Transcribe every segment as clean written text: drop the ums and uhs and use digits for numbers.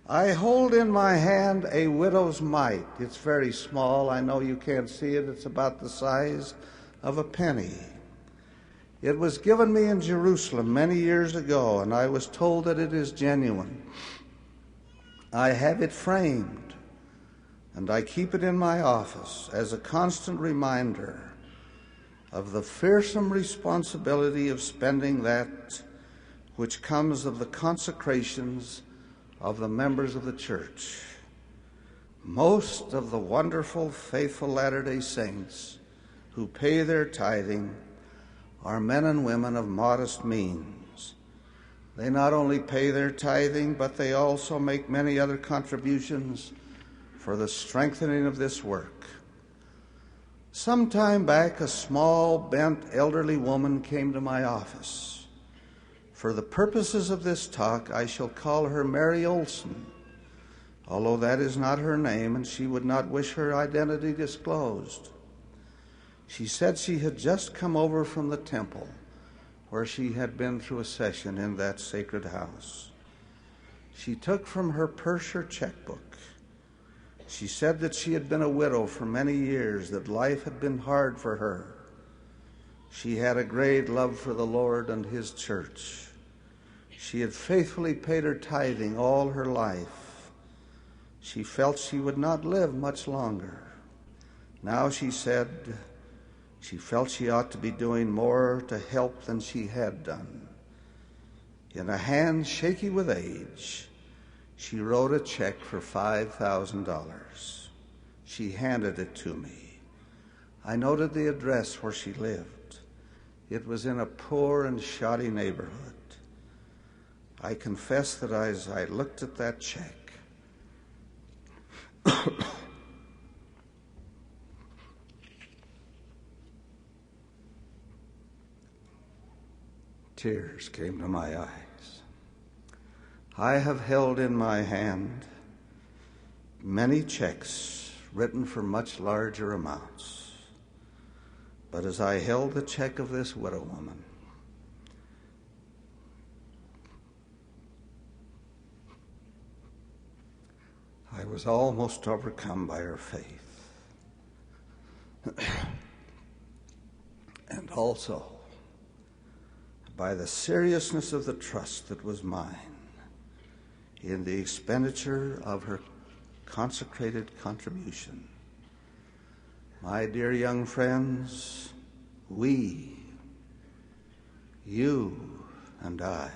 I hold in my hand a widow's mite. It's very small. I know you can't see it. It's about the size of a penny. It was given me in Jerusalem many years ago, and I was told that it is genuine. I have it framed, and I keep it in my office as a constant reminder of the fearsome responsibility of spending that which comes of the consecrations of the members of the church. Most of the wonderful, faithful Latter-day Saints who pay their tithing are men and women of modest means. They not only pay their tithing, but they also make many other contributions for the strengthening of this work. Some time back, a small, bent, elderly woman came to my office. For the purposes of this talk, I shall call her Mary Olson, although that is not her name, and she would not wish her identity disclosed. She said she had just come over from the temple, where she had been through a session in that sacred house. She took from her purse her checkbook. She said that she had been a widow for many years, that life had been hard for her. She had a great love for the Lord and His church. She had faithfully paid her tithing all her life. She felt she would not live much longer. Now, she said, she felt she ought to be doing more to help than she had done. In a hand shaky with age, she wrote a check for $5,000. She handed it to me. I noted the address where she lived. It was in a poor and shoddy neighborhood. I confess that as I looked at that check, tears came to my eyes. I have held in my hand many checks written for much larger amounts. But as I held the check of this widow woman, I was almost overcome by her faith. And also by the seriousness of the trust that was mine in the expenditure of her consecrated contribution. My dear young friends, we, you and I,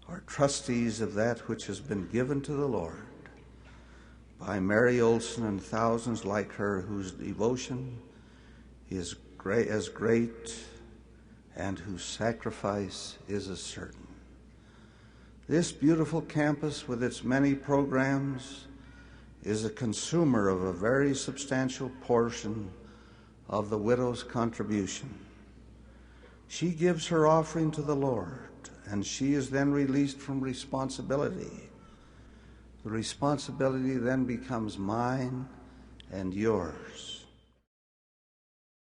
are trustees of that which has been given to the Lord by Mary Olson and thousands like her whose devotion is as great and whose sacrifice is as certain. This beautiful campus with its many programs is a consumer of a very substantial portion of the widow's contribution. She gives her offering to the Lord, and she is then released from responsibility. The responsibility then becomes mine and yours.